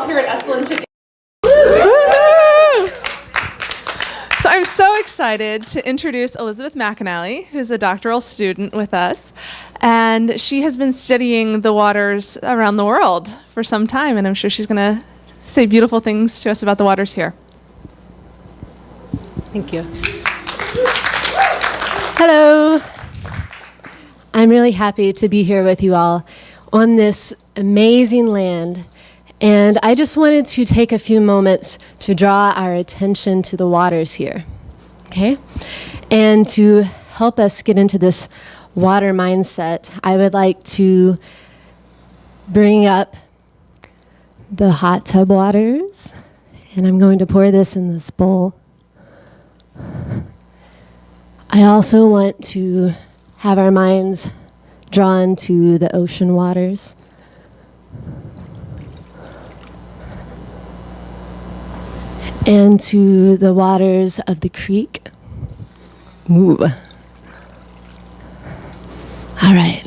all here at Esalen together. So I'm so excited to introduce Elizabeth McAnally, who's a doctoral student with us. And she has been studying the waters around the world for some time, and I'm sure she's going to say beautiful things to us about the waters here. Thank you. Hello. I'm really happy to be here with you all on this amazing land. And I just wanted to take a few moments to draw our attention to the waters here, okay? And to help us get into this water mindset, I would like to bring up the hot tub waters. And I'm going to pour this in this bowl. I also want to have our minds drawn to the ocean waters. And to the waters of the creek. Ooh. All right.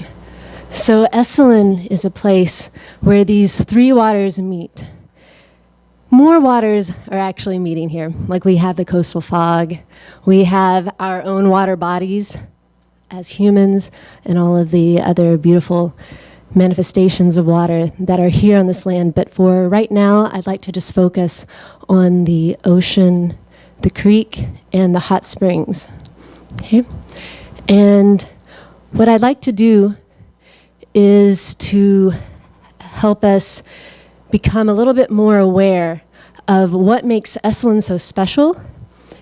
So Esalen is a place where these three waters meet. More waters are actually meeting here. Like we have the coastal fog. We have our own water bodies as humans and all of the other beautiful manifestations of water that are here on this land. But for right now, I'd like to just focus on the ocean, the creek, and the hot springs. Okay? And what I'd like to do is to help us become a little bit more aware of what makes Esalen so special.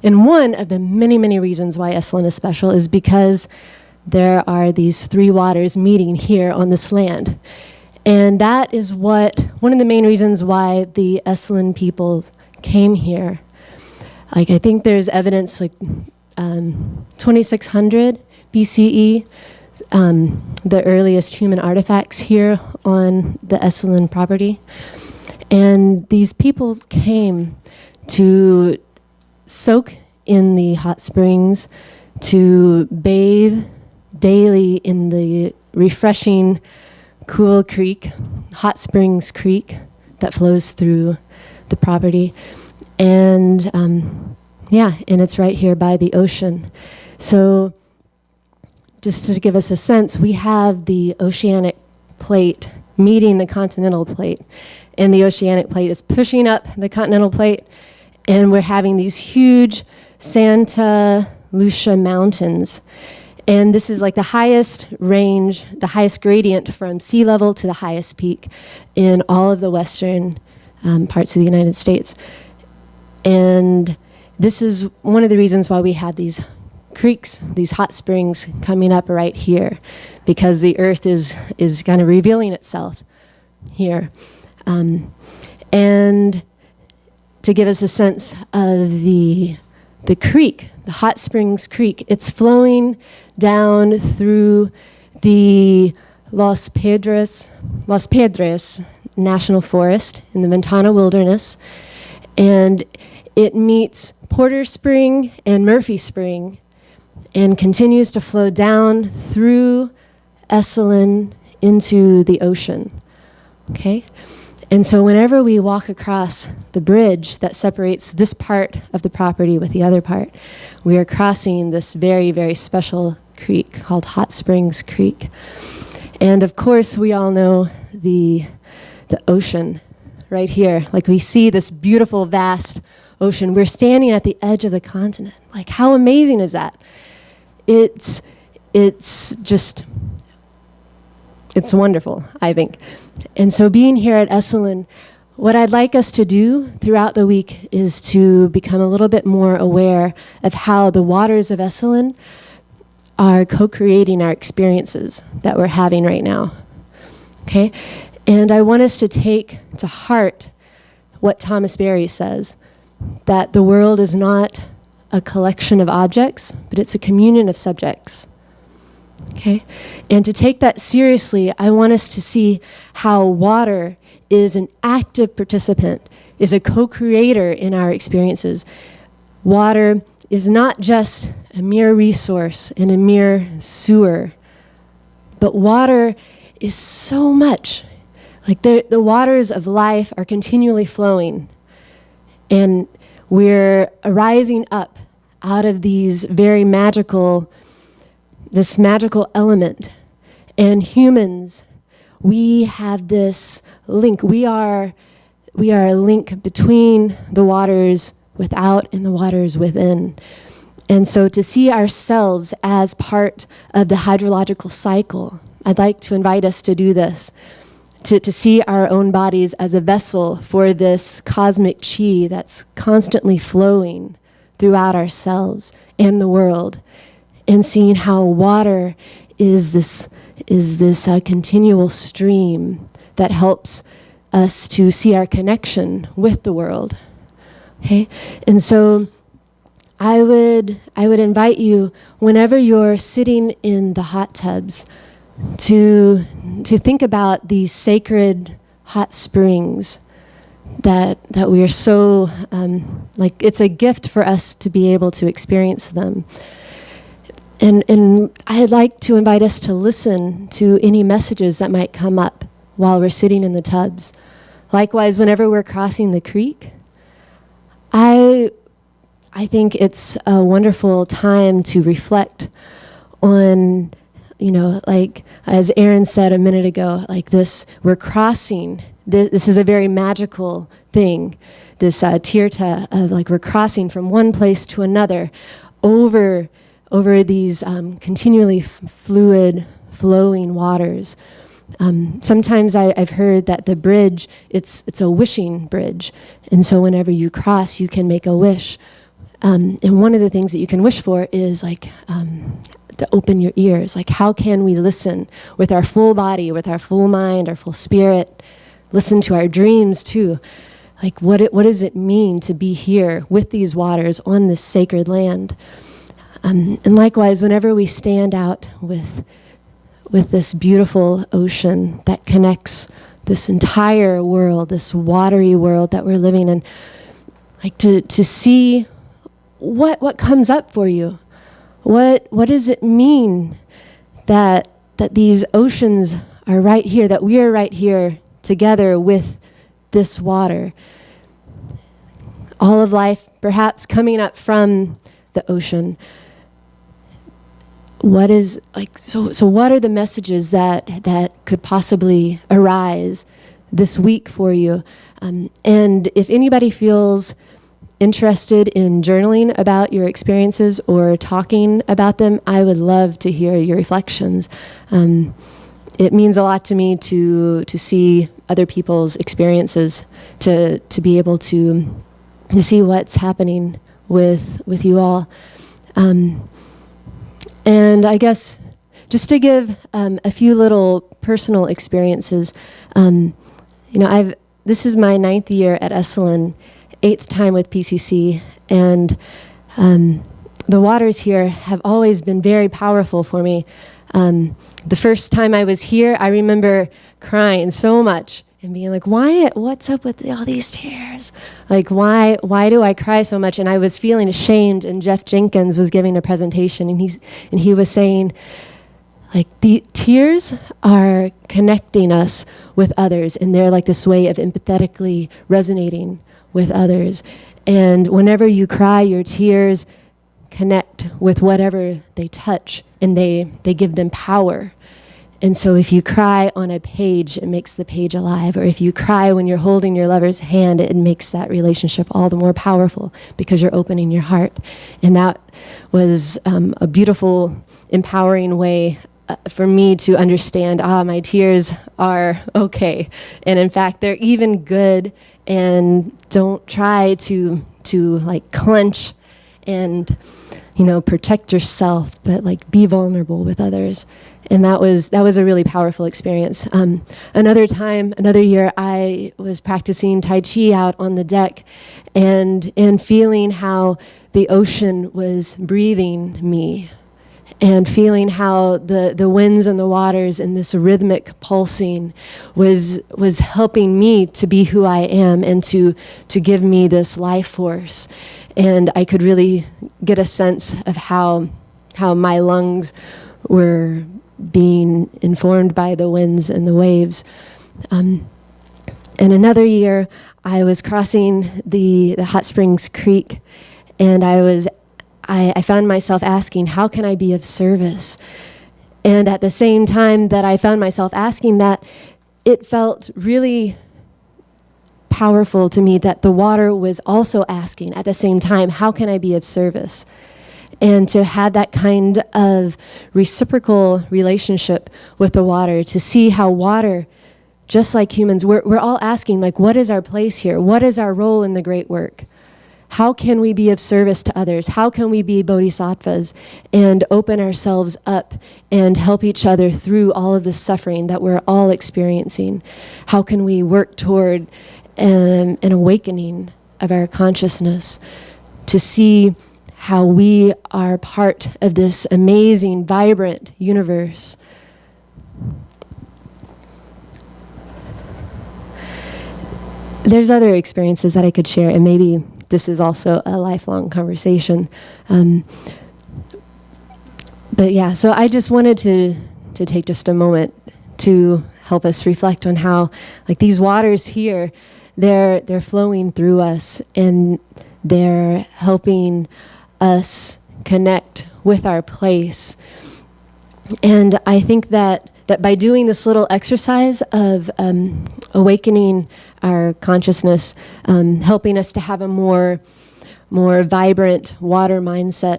And one of the many, many reasons why Esalen is special is because there are these three waters meeting here on this land. And that is one of the main reasons why the Esalen people came here. Like, I think there's evidence, like 2600 BCE, the earliest human artifacts here on the Esalen property. And these people came to soak in the hot springs, to bathe daily in the refreshing, cool creek, Hot Springs Creek, that flows through the property. And and it's right here by the ocean. So just to give us a sense, we have the oceanic plate meeting the continental plate. And the oceanic plate is pushing up the continental plate. And we're having these huge Santa Lucia mountains. And this is like the highest range, the highest gradient from sea level to the highest peak in all of the western parts of the United States. And this is one of the reasons why we have these creeks, these hot springs coming up right here, because the earth is kind of revealing itself here. And to give us a sense of the creek, the Hot Springs Creek, it's flowing down through the Los Pedres National Forest in the Ventana Wilderness, and it meets Porter Spring and Murphy Spring and continues to flow down through Esalen into the ocean. Okay? And so whenever we walk across the bridge that separates this part of the property with the other part, we are crossing this very, very special creek called Hot Springs Creek. And of course, we all know the ocean right here. Like, we see this beautiful, vast ocean. We're standing at the edge of the continent. Like, how amazing is that? It's wonderful, I think. And so being here at Esalen, what I'd like us to do throughout the week is to become a little bit more aware of how the waters of Esalen are co-creating our experiences that we're having right now. Okay? And I want us to take to heart what Thomas Berry says, that the world is not a collection of objects, but it's a communion of subjects. Okay? And to take that seriously, I want us to see how water is an active participant, is a co-creator in our experiences. Water is not just a mere resource and a mere sewer, but water is so much. Like the waters of life are continually flowing, and we're rising up out of this magical element. And humans, we have this link. We are a link between the waters without and the waters within. And so to see ourselves as part of the hydrological cycle, I'd like to invite us to do this, to see our own bodies as a vessel for this cosmic chi that's constantly flowing throughout ourselves and the world, and seeing how water is this continual stream that helps us to see our connection with the world. Okay, and so I would invite you, whenever you're sitting in the hot tubs, to think about these sacred hot springs that we are so like it's a gift for us to be able to experience them. And I'd like to invite us to listen to any messages that might come up while we're sitting in the tubs. Likewise, whenever we're crossing the creek, I think it's a wonderful time to reflect on, like as Aaron said a minute ago, like this, we're crossing. This is a very magical thing, this tirta of like we're crossing from one place to another over these continually fluid, flowing waters. Sometimes I've heard that the bridge, it's a wishing bridge. And so whenever you cross, you can make a wish. And one of the things that you can wish for is like to open your ears. Like, how can we listen with our full body, with our full mind, our full spirit, listen to our dreams too? Like, what does it mean to be here with these waters on this sacred land? And likewise, whenever we stand out with this beautiful ocean that connects this entire world, this watery world that we're living in, like to see what comes up for you. What does it mean that these oceans are right here, that we are right here together with this water? All of life perhaps coming up from the ocean. What is like so what are the messages that could possibly arise this week for you? And if anybody feels interested in journaling about your experiences or talking about them, I would love to hear your reflections. It means a lot to me to see other people's experiences, to be able to see what's happening with you all. And I guess just to give a few little personal experiences, this is my 9th year at Esalen, 8th time with PCC, and the waters here have always been very powerful for me. The first time I was here, I remember crying so much and being like, what's up with all these tears? Like, why do I cry so much? And I was feeling ashamed, and Jeff Jenkins was giving a presentation, and he was saying, like, the tears are connecting us with others, and they're like this way of empathetically resonating with others. And whenever you cry, your tears connect with whatever they touch, and they give them power. And so if you cry on a page, it makes the page alive. Or if you cry when you're holding your lover's hand, it makes that relationship all the more powerful because you're opening your heart. And that was a beautiful, empowering way for me to understand, my tears are okay. And in fact, they're even good, and don't try to like clench and, protect yourself, but like be vulnerable with others. And that was a really powerful experience. Another year, I was practicing Tai Chi out on the deck, and feeling how the ocean was breathing me, and feeling how the winds and the waters and this rhythmic pulsing was helping me to be who I am, and to give me this life force. And I could really get a sense of how my lungs were being informed by the winds and the waves. And another year, I was crossing the Hot Springs Creek, and I found myself asking, how can I be of service? And at the same time that I found myself asking that, it felt really powerful to me that the water was also asking at the same time, how can I be of service? And to have that kind of reciprocal relationship with the water, to see how water, just like humans, we're all asking, like, what is our place here? What is our role in the great work? How can we be of service to others? How can we be bodhisattvas and open ourselves up and help each other through all of the suffering that we're all experiencing? How can we work toward an awakening of our consciousness to see how we are part of this amazing, vibrant universe? There's other experiences that I could share, and maybe this is also a lifelong conversation. But yeah, so I just wanted to take just a moment to help us reflect on how, like, these waters here, they're flowing through us, and they're helping us connect with our place. And I think that by doing this little exercise of awakening our consciousness, helping us to have a more vibrant water mindset,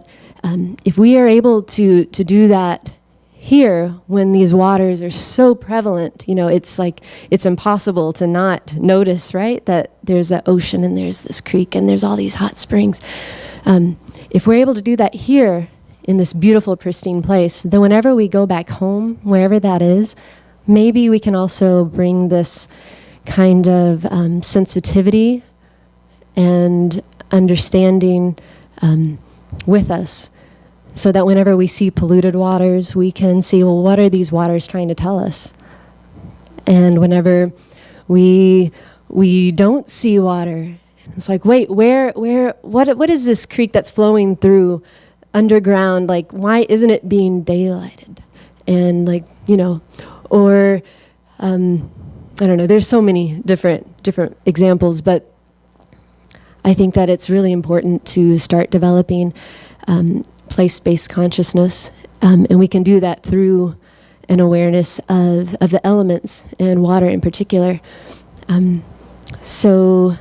if we are able to do that here when these waters are so prevalent, it's like it's impossible to not notice, right? That there's an ocean and there's this creek and there's all these hot springs. If we're able to do that here in this beautiful, pristine place, then whenever we go back home, wherever that is, maybe we can also bring this kind of sensitivity and understanding with us, so that whenever we see polluted waters, we can see, well, what are these waters trying to tell us? And whenever we don't see water, it's like, wait, what is this creek that's flowing through underground? Like, why isn't it being daylighted? And or I don't know, there's so many different examples, but I think that it's really important to start developing place-based consciousness, and we can do that through an awareness of the elements, and water in particular. So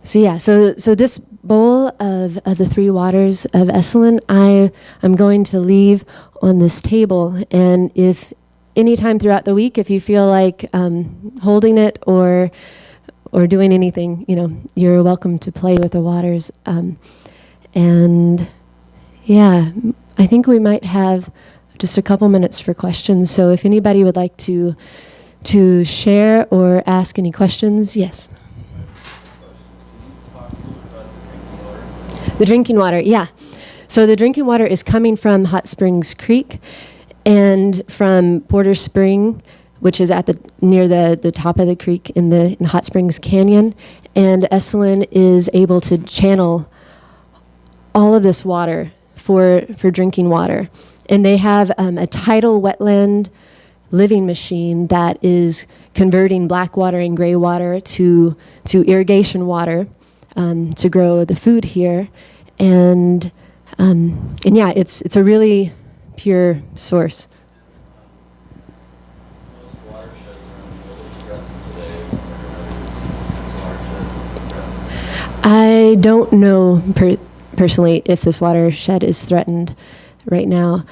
this bowl of the three waters of Esalen, I'm going to leave on this table, and if anytime throughout the week, if you feel like holding it or doing anything, you're welcome to play with the waters. And yeah, I think we might have just a couple minutes for questions. So if anybody would like to share or ask any questions, yes. The drinking water, yeah. So the drinking water is coming from Hot Springs Creek and from Porter Spring, which is near the top of the creek in the Hot Springs Canyon. And Esalen is able to channel all of this water for drinking water. And they have a tidal wetland living machine that is converting black water and gray water to irrigation water to grow the food here. And yeah, it's a really pure source. I don't know personally if this watershed is threatened right now.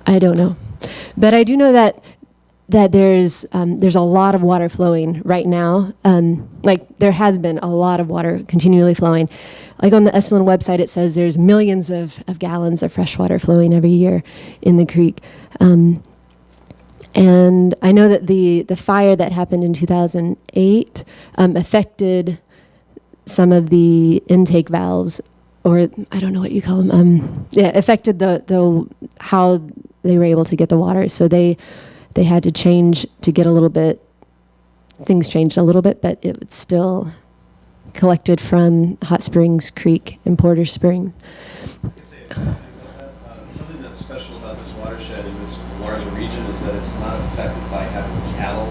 I don't know, but I do know that there's a lot of water flowing right now. Like there has been a lot of water continually flowing. Like on the Esalen website, it says there's millions of gallons of fresh water flowing every year in the creek. And I know that the fire that happened in 2008 affected some of the intake valves, or I don't know what you call them. Affected the how they were able to get the water. So they had to change to get a little bit. Things changed a little bit, but it was still collected from Hot Springs Creek in Porter Spring. Something that's special about this watershed in this larger region is that it's not affected by having cattle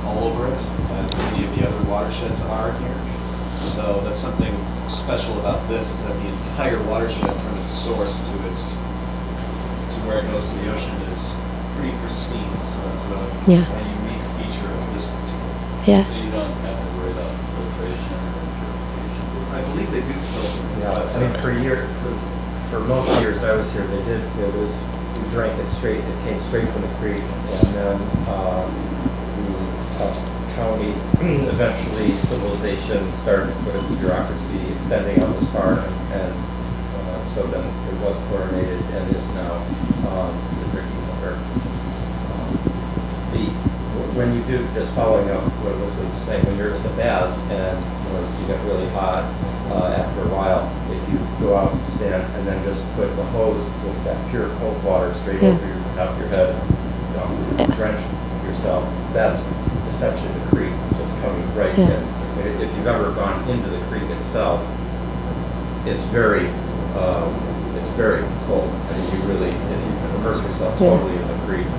all over it, as many of the other watersheds are here. So that's something special about this, is that the entire watershed from its source to where it goes to the ocean is pretty pristine. So that's a unique feature of this particular. Yeah. So you don't have to worry about filtration or purification? I believe they do filter. Yeah, I mean, for most years I was here, we drank it straight, it came straight from the creek, and then the county, eventually civilization started to put in bureaucracy extending out this far, and so then it was chlorinated and is now the drinking water. When you do, just following up what Elizabeth was saying, when you're in the baths and you get really hot, after a while, if you go out and stand and then just put the hose with that pure cold water straight over your top of your head, drench yourself, that's essentially the creek just coming right in. If you've ever gone into the creek itself, it's very cold. I mean, you really, if you immerse yourself totally in the creek,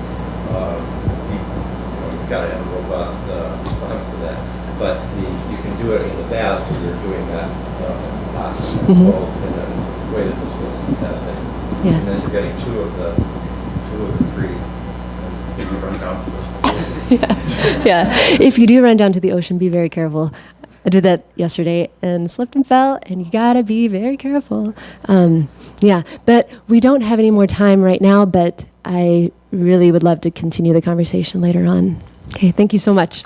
you've got to have a robust response to that. But you can do it in the baths when you're doing that hot and cold, and then the way that this feels fantastic. Yeah. And then you're getting two of the three. If you run down to the Yeah. If you do run down to the ocean, be very careful. I did that yesterday and slipped and fell, and you gotta be very careful. But we don't have any more time right now, but I really would love to continue the conversation later on. Okay, thank you so much.